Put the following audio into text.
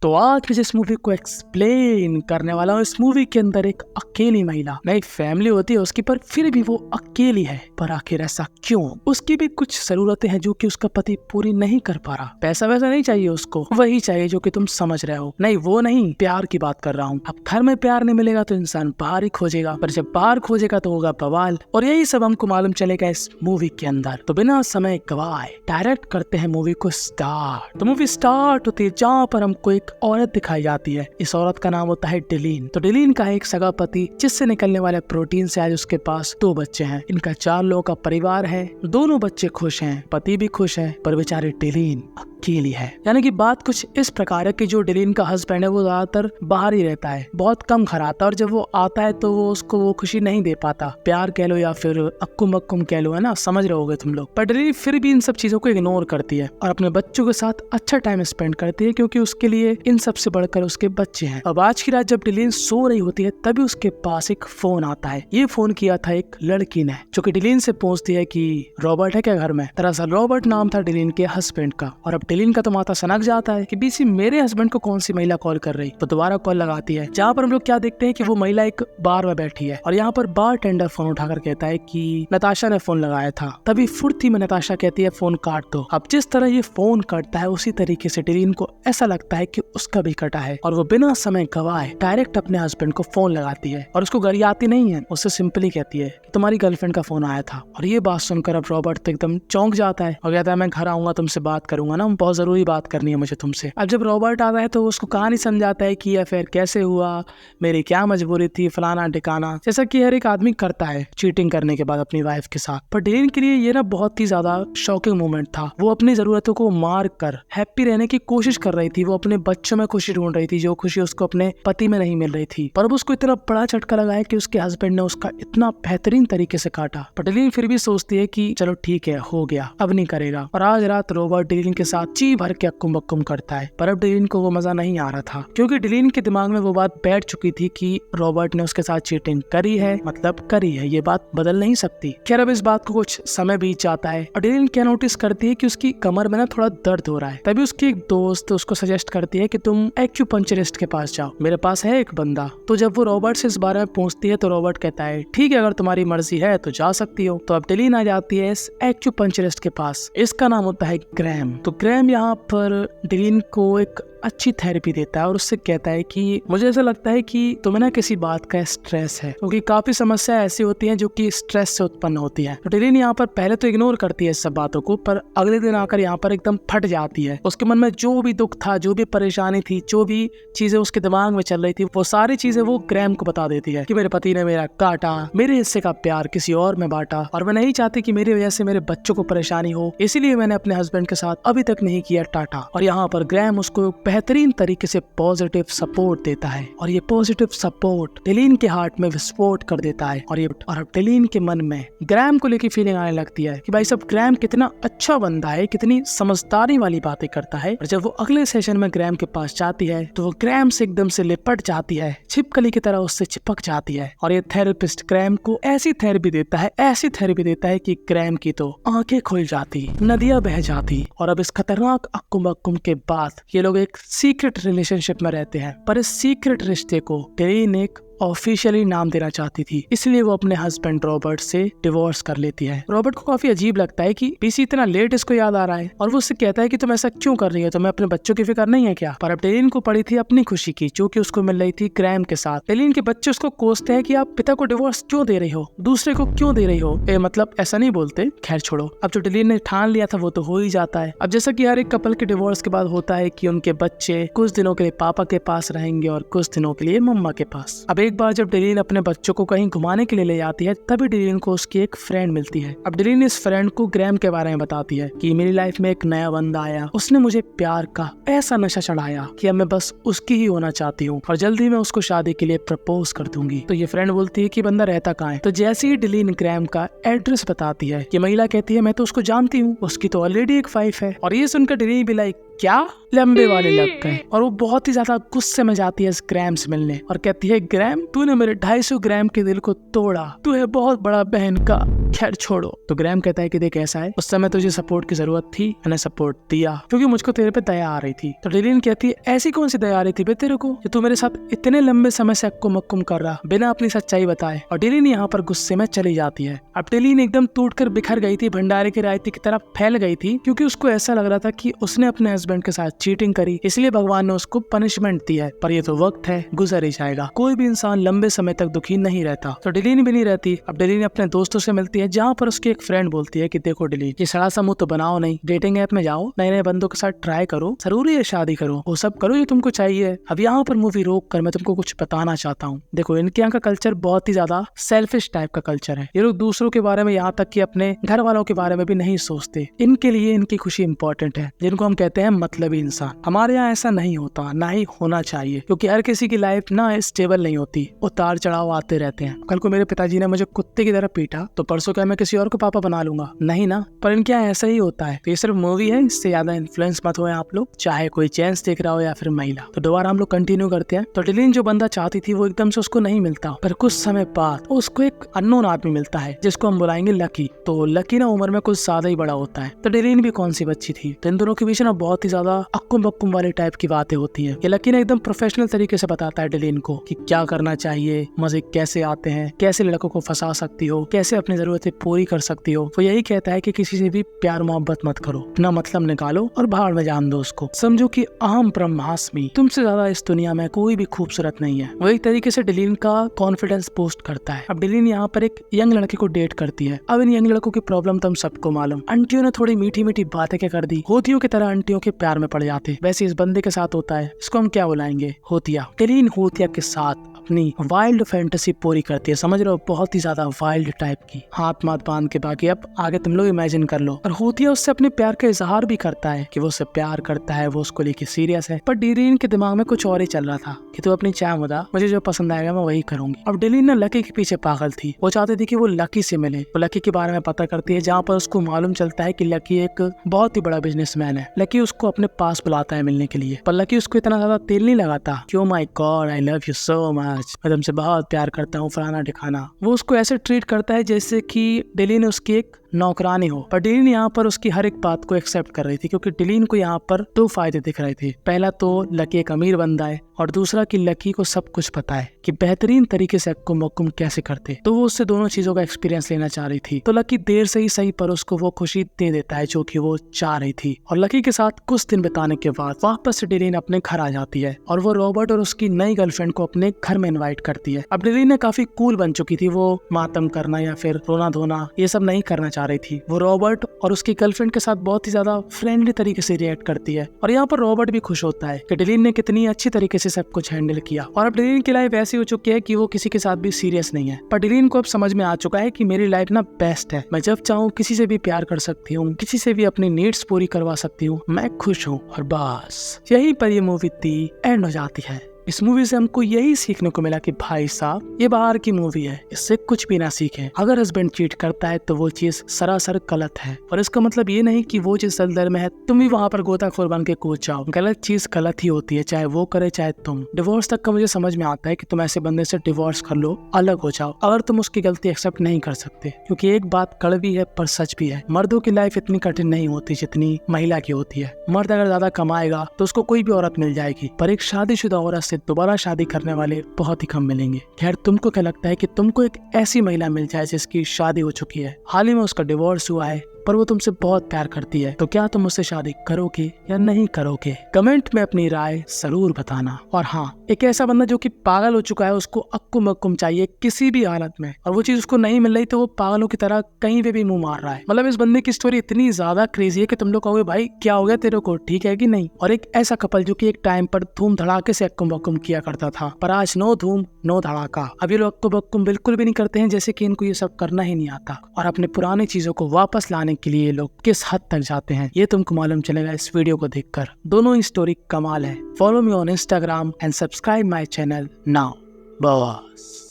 तो आज मैं जिस मूवी को एक्सप्लेन करने वाला हूँ, इस मूवी के अंदर एक अकेली महिला, नई फैमिली होती है उसकी, पर फिर भी वो अकेली है। पर आखिर ऐसा क्यों? उसकी भी कुछ जरूरतें हैं जो कि उसका पति पूरी नहीं कर पा रहा। पैसा वैसा नहीं चाहिए उसको, वही चाहिए जो कि तुम समझ रहे हो। नहीं वो नहीं, प्यार की बात कर रहा हूँ। अब घर में प्यार नहीं मिलेगा तो इंसान बाहर ही खोजेगा, पर जब बाहर खोजेगा तो होगा बवाल। और यही सब हमको मालूम चलेगा इस मूवी के अंदर। तो बिना समय गवाए डायरेक्ट करते हैं मूवी को स्टार्ट। तो मूवी स्टार्ट होती है जहाँ पर हमको एक औरत दिखाई जाती है। इस औरत का नाम होता है डिलीन। तो डिलीन का एक सगा पति, जिससे निकलने वाले प्रोटीन से आज उसके पास 2 बच्चे हैं। इनका 4 लोगों का परिवार है। दोनों बच्चे खुश हैं, पति भी खुश है, पर बेचारी डिलीन अकेली है। यानी कि बात कुछ इस प्रकार है कि जो डिलीन का हस्बैंड है वो ज्यादातर बाहर ही रहता है, बहुत कम घर आता है, और जब वो आता है तो वो उसको वो खुशी नहीं दे पाता। प्यार कह लो या फिर अक्कुम अक्कुम कह लो, है ना, समझ रहे होगे तुम लोग। पर डिलीन फिर भी इन सब चीजों को इग्नोर करती है और अपने बच्चों के साथ अच्छा टाइम स्पेंड करती है, क्योंकि उसके लिए इन सब से बढ़कर उसके बच्चे हैं। अब आज की रात जब डिलीन सो रही होती है तभी उसके पास एक फोन आता है। ये फोन किया था एक लड़की ने, जो कि डिलीन से पूछती है कि रॉबर्ट है क्या घर में। दरअसल रॉबर्ट नाम था डिलीन के हस्बैंड का। और अब डिलीन का तो माथा सनक जाता है कि बीसी मेरे हस्बैंड को कौन सी महिला कॉल कर रही। तो दोबारा कॉल लगाती है, जहाँ पर हम लोग क्या देखते हैं कि वो महिला एक बार में बैठी है। और यहाँ पर बार टेंडर फोन उठाकर कहता है कि नताशा ने फोन लगाया था। तभी फुर्ती में नताशा कहती है फोन काट दो। अब जिस तरह ये फोन कटता है उसी तरीके से डिलीन को ऐसा लगता है कि उसका भी कटा है, और वो बिना समय गवाए डायरेक्ट अपने हस्बैंड को फोन लगाती है। और उसको गरियाती नहीं है, उससे सिंपली कहती है कि तुम्हारी गर्लफ्रेंड का फोन आया था। और ये बात सुनकर अब रॉबर्ट तो एकदम चौंक जाता है और कहता है मैं घर आऊंगा, तुमसे बात करूंगा ना, बहुत जरूरी बात करनी है मुझे तुमसे। अब जब रॉबर्ट आता है तो उसको कहानी समझाता है कि ये अफेयर कैसे हुआ, मेरी क्या मजबूरी थी, फलाना ठिकाना, जैसा कि हर एक आदमी करता है चीटिंग करने के बाद अपनी वाइफ के साथ। पर डिलीन के लिए ये ना बहुत ही ज्यादा शॉकिंग मोमेंट था। वो अपनी जरूरतों को मार कर हैप्पी रहने की कोशिश कर रही थी। वो अपने बच्चों में खुशी ढूंढ रही थी, जो खुशी उसको अपने पति में नहीं मिल रही थी। पर अब उसको इतना बड़ा झटका लगा है कि उसके हस्बैंड ने उसका इतना बेहतरीन तरीके से काटा। पर डिलीन फिर भी सोचती है कि चलो ठीक है, हो गया, अब नहीं करेगा। और आज रात रॉबर्ट डिलीन के साथ जी भर के अक्कुम बक्कुम करता है। पर अब डिलीन को वो मजा नहीं आ रहा था, क्योंकि डिलीन के दिमाग में वो बात बैठ चुकी थी कि रॉबर्ट ने उसके साथ चीटिंग करी है, मतलब करी है, ये बात बदल नहीं सकती। खैर अब इस बात को कुछ समय बीत जाता है और डिलीन क्या नोटिस करती है कि उसकी कमर में ना थोड़ा दर्द हो रहा है। तभी उसकी एक दोस्त उसको सजेस्ट करती है कि तुम एक्यूपंक्चरिस्ट के पास जाओ, मेरे पास है एक बंदा। तो जब वो रॉबर्ट से इस बारे में पूछती है तो रॉबर्ट कहता है ठीक है, अगर तुम्हारी मर्जी है तो जा सकती हो। तो अब डिलीन आ जाती है इस एक्यूपंक्चरिस्ट के पास। इसका नाम होता है ग्रैम। तो ग्रैम यहाँ पर डिलीन को एक अच्छी थेरेपी देता है और उससे कहता है कि मुझे ऐसा लगता है कि तुम्हें ना किसी बात का स्ट्रेस है, क्योंकि काफी समस्या ऐसी होती हैं जो कि स्ट्रेस से उत्पन्न होती है। तो डिलीन यहाँ पर पहले तो इग्नोर करती है इस सब बातों को, पर अगले दिन आकर यहाँ पर एकदम फट जाती है। उसके मन में जो भी दुख था, जो भी परेशानी थी, जो भी चीजें उसके दिमाग में चल रही थी, वो सारी चीजें वो ग्रैम को बता देती है कि मेरे पति ने मेरा काटा, मेरे हिस्से का प्यार किसी और में बांटा, और मैं नहीं चाहती कि मेरी वजह से मेरे बच्चों को परेशानी हो, इसीलिए मैंने अपने हस्बैंड के साथ अभी तक नहीं किया टाटा। और यहाँ पर ग्रैम उसको बेहतरीन तरीके से पॉजिटिव सपोर्ट देता है, और ये पॉजिटिव सपोर्ट डिलीन के हार्ट में विस्फोट कर देता है। और अब डिलीन के मन में ग्रैम को लेकर फीलिंग आने लगती है कि भाई सब ग्रैम कितना अच्छा बंदा है, कितनी समझदारी वाली बातें करता है। और जब वो अगले सेशन में ग्रैम के पास जाती है तो वो ग्रैम से एकदम से लिपट जाती है, छिपकली की तरह उससे चिपक जाती है। और ये थेरेपिस्ट ग्रैम को ऐसी थेरेपी देता है, ऐसी थेरेपी देता है कि ग्रैम की तो आंखें खुल जाती, नदियां बह जाती। और अब इस खतरनाक अक्कुम अक्कुम के बाद ये लोग एक सीक्रेट रिलेशनशिप में रहते हैं। पर इस सीक्रेट रिश्ते को डिलीन एक ऑफिशियली नाम देना चाहती थी, इसलिए वो अपने हस्बैंड रॉबर्ट से डिवोर्स कर लेती है। रॉबर्ट को काफी अजीब लगता है कि पीसी इतना लेट इसको याद आ रहा है, और वो उससे कहता है कि तुम ऐसा क्यों कर रही हो, तुम्हें अपने बच्चों की फिक्र नहीं है क्या। पर अब डिलीन को पड़ी थी अपनी खुशी की, जो कि उसको मिल रही थी ग्रैम के साथ। डिलीन के बच्चे उसको कोसते हैं कि आप पिता को डिवोर्स क्यों दे रही हो, दूसरे को क्यों दे रही हो। मतलब ऐसा नहीं बोलते, खैर छोड़ो। अब जो डिलीन ने ठान लिया था वो तो हो ही जाता है। अब जैसा कि हर एक कपल के डिवोर्स के बाद होता है कि उनके बच्चे कुछ दिनों के लिए पापा के पास रहेंगे और कुछ दिनों के लिए मम्मा के पास। अब एक बार जब डिलीन अपने बच्चों को कहीं घुमाने के लिए ले जाती है, तभी डिलीन को उसकी एक फ्रेंड मिलती है। अब डिलीन इस फ्रेंड को ग्रैम के बारे में बताती है कि मेरी लाइफ में एक नया बंदा आया, उसने मुझे प्यार का ऐसा नशा चढ़ाया कि अब मैं बस उसकी ही होना चाहती हूँ, और जल्दी मैं उसको शादी के लिए प्रपोज कर दूंगी। तो ये फ्रेंड बोलती है कि बंदा रहता कहाँ है। तो जैसे ही डिलीन ग्रैम का एड्रेस बताती है, कि महिला कहती है मैं तो उसको जानती हूँ, उसकी तो ऑलरेडी एक वाइफ है। और ये सुनकर डिलीन भी लाइक क्या लंबे वाले लग गए और वो बहुत ही ज्यादा गुस्से में जाती है ग्रैम से मिलने और कहती है ग्रैम तूने मेरे 250 ग्राम के दिल को तोड़ा, तू है बहुत बड़ा बहन का। खैर छोड़ो। तो ग्रैम कहता है कि देख ऐसा है, उस समय तुझे सपोर्ट की जरूरत थी, मैंने सपोर्ट दिया क्योंकि मुझको तेरे पे दया आ रही थी। तो डेलिन कहती है ऐसी कौन सी दया आ रही थी बे तेरे को जो तू मेरे साथ इतने लंबे समय से अक्कुम मक्कुम कर रहा बिना अपनी सच्चाई बताए। और डेलिन यहाँ पर गुस्से में चली जाती है। अब डेलिन एकदम टूटकर बिखर गई थी, भंडारे की रायती की तरह फैल गई थी क्योंकि उसको ऐसा लग रहा था कि उसने अपने हस्बैंड के साथ चीटिंग करी, इसलिए भगवान ने उसको पनिशमेंट दी है। पर ये तो वक्त है, गुजर ही जाएगा। कोई भी इंसान लंबे समय तक दुखी नहीं रहता। तो डेलिन भी नहीं रहती। अब डेलिन अपने दोस्तों से मिलती है जहाँ पर उसकी एक फ्रेंड बोलती है कि देखो डेलिन, ये सड़ा सा मुंह तो बनाओ नहीं, डेटिंग ऐप में जाओ, नए नए बंदों के साथ ट्राई करो, जरूरी है शादी करो, वो सब करो जो तुमको चाहिए। अब यहाँ पर मूवी रोक कर मैं तुमको कुछ बताना चाहता हूँ। देखो इनके यहाँ का कल्चर बहुत ही ज्यादा सेल्फिश टाइप का कल्चर है। ये लोग दूसरों के बारे में, यहाँ तक कि अपने घर वालों के बारे में भी नहीं सोचते। इनके लिए इनकी खुशी इंपॉर्टेंट है, जिनको हम कहते हैं मतलबी इंसान। हमारे यहाँ ऐसा नहीं होता, ना ही होना चाहिए, क्योंकि हर किसी की लाइफ ना स्टेबल नहीं होती, उतार चढ़ाव आते रहते हैं। कल को मेरे पिताजी ने मुझे कुत्ते की तरह पीटा तो परसों क्या मैं किसी और को पापा बना लूंगा? नहीं ना। पर इनके यहाँ ऐसा ही होता है। तो ये सिर्फ मूवी है, इससे ज्यादा इन्फ्लुएंस मत हो आप लोग, चाहे कोई जेंट्स देख रहा हो या फिर महिला। तो दोबारा हम लोग कंटिन्यू करते हैं। तो डेलिन जो बंदा चाहती थी वो एकदम से उसको नहीं मिलता, पर कुछ समय बाद उसको एक अननोन आदमी मिलता है जिसको हम बुलाएंगे लकी। तो लकी ना उम्र में कुछ ज्यादा ही बड़ा होता है। तो डेलिन भी कौन सी बच्ची थी। तो इन दोनों के बीच ना बहुत ही ज्यादा अक्कुम बक्कुम वाले टाइप की बातें होती है। ये लकी ने एकदम प्रोफेशनल तरीके से बताता है डेलिन को कि क्या करना चाहिए, मजे कैसे आते हैं, कैसे लड़कों को फंसा सकती हो, कैसे अपनी जरूरतें पूरी कर सकती हो। वो यही कहता है कि किसी से भी प्यार मोहब्बत मत करो, अपना मतलब निकालो और बाहर में जान दो उसको। समझो कि अहम ब्रह्मास्मि, तुमसे ज्यादा इस दुनिया में कोई भी खूबसूरत नहीं है। वो एक तरीके से डेलिन का कॉन्फिडेंस बूस्ट करता है। अब डेलिन यहाँ पर एक यंग लड़के को डेट करती है। अब इन यंग लड़कों की प्रॉब्लम तुम सबको मालूम। आंटियों ने थोड़ी मीठी मीठी बातें क्या कर दी, होतियों की तरह आंटियों के प्यार में पड़ जाते। वैसे इस बंदे के साथ होता है, इसको हम क्या बुलाएंगे, होतिया। डेलिन होतिया के साथ अपनी वाइल्ड फैंटेसी पूरी करती है, समझ रहे हो, बहुत ही ज्यादा वाइल्ड टाइप की, हाथ माथ बांध के। बाकी अब आगे तुम लोग इमेजिन कर लो। और होतिया उससे अपने प्यार का इजहार भी करता है कि वो उससे प्यार करता है, वो उसको लेके सीरियस है। पर डेलिन के दिमाग में कुछ और ही चल रहा था कि तू अपनी चाह मुदा, मुझे जो पसंद आएगा मैं वही करूंगी। अब डेलिन ना लकी के पीछे पागल थी। वो चाहती थी कि वो लकी से मिले। वो लकी के बारे में पता करती है, जहाँ पर उसको मालूम चलता है कि लकी एक बहुत ही बड़ा बिजनेसमैन है। लकी उसको अपने पास बुलाता है मिलने के लिए। पर लकी उसको इतना ज्यादा तेल नहीं लगाता कि oh my God I love you so much, मैं तुमसे बहुत प्यार करता हूँ, फलाना ठिकाना। वो उसको ऐसे ट्रीट करता है जैसे कि डेलिन उसकी एक नौकरानी हो। पर डेलिन यहाँ पर उसकी हर एक बात को एक्सेप्ट कर रही थी, क्योंकि डेलिन को यहाँ पर दो फायदे दिख रहे थे। पहला तो लकी एक अमीर बंदा है, और दूसरा कि लकी को सब कुछ पता है कि बेहतरीन तरीके से अक्कुम मक्कुम कैसे करते। तो वो उससे दोनों चीजों का एक्सपीरियंस लेना चाह रही थी। तो लकी देर से ही सही पर उसको वो खुशी दे देता है जो कि वो चाह रही थी। और लकी के साथ कुछ दिन बिताने के बाद वापस से डेलिन अपने घर आ जाती है और वो रॉबर्ट और उसकी नई गर्लफ्रेंड को अपने घर में इन्वाइट करती है। अब डेलिन ने काफी कूल बन चुकी थी। वो मातम करना या फिर रोना धोना ये सब नहीं करना चाह रही थी। वो रॉबर्ट और उसकी गर्लफ्रेंड के साथ बहुत ही ज्यादा फ्रेंडली तरीके से रिएक्ट करती है। और यहाँ पर रॉबर्ट भी खुश होता है कि डेलिन ने कितनी अच्छी तरीके से सब कुछ हैंडल किया। और अब डेलिन की लाइफ ऐसी हो चुकी है कि वो किसी के साथ भी सीरियस नहीं है। पर डेलिन को अब समझ में आ चुका है कि मेरी लाइफ ना बेस्ट है, मैं जब चाहूँ किसी से भी प्यार कर सकती हूँ, किसी से भी अपनी नीड्स पूरी करवा सकती हूँ, मैं खुश हूँ। और बस यहीं पर ये मूवी थी एंड हो जाती है। इस मूवी से हमको यही सीखने को मिला कि भाई साहब ये बाहर की मूवी है, इससे कुछ भी ना सीखें। अगर हस्बैंड चीट करता है तो वो चीज सरासर गलत है, और इसका मतलब ये नहीं कि वो चीज दलदल में है तुम भी वहाँ पर गोताखोर बन के कूद जाओ। गलत चीज गलत ही होती है, चाहे वो करे चाहे तुम। डिवोर्स तक का मुझे समझ में आता है कि तुम ऐसे बंदे से डिवोर्स कर लो, अलग हो जाओ, अगर तुम उसकी गलती एक्सेप्ट नहीं कर सकते। क्योंकि एक बात कड़वी है पर सच भी है, मर्दों की लाइफ इतनी कठिन नहीं होती जितनी महिला की होती है। मर्द अगर ज्यादा कमाएगा तो उसको कोई भी औरत मिल जाएगी, पर एक शादीशुदा औरत से दोबारा शादी करने वाले बहुत ही कम मिलेंगे। खैर तुमको क्या लगता है कि तुमको एक ऐसी महिला मिल जाए जिसकी शादी हो चुकी है, हाल ही में उसका डिवोर्स हुआ है, पर वो तुमसे बहुत प्यार करती है, तो क्या तुम उससे शादी करोगे या नहीं करोगे? कमेंट में अपनी राय जरूर बताना। और हाँ, एक ऐसा बंदा जो कि पागल हो चुका है, उसको अक्कुम अक्कुम चाहिए किसी भी हालत में, और वो चीज उसको नहीं मिल रही तो वो पागलों की तरह कहीं पे भी मुंह मार रहा है। मतलब इस बंदे की स्टोरी इतनी ज्यादा क्रेजी है कि तुम लोग कहोगे भाई क्या हो गया तेरे को, ठीक है कि नहीं। और एक ऐसा कपल जो कि एक टाइम पर धूम धड़ाके से अक्कुम अक्कुम किया करता था, पर आज नो धूम नो धड़ाका। अब ये लोग अक्कुम अक्कुम बिल्कुल भी नहीं करते हैं, जैसे कि इनको ये सब करना ही नहीं आता। और अपने पुरानी चीजों को वापस लाने के लिए लोग किस हद तक जाते हैं ये तुमको मालूम चलेगा इस वीडियो को देखकर। दोनों ही स्टोरी कमाल है। Follow me on Instagram and subscribe my channel now. बस।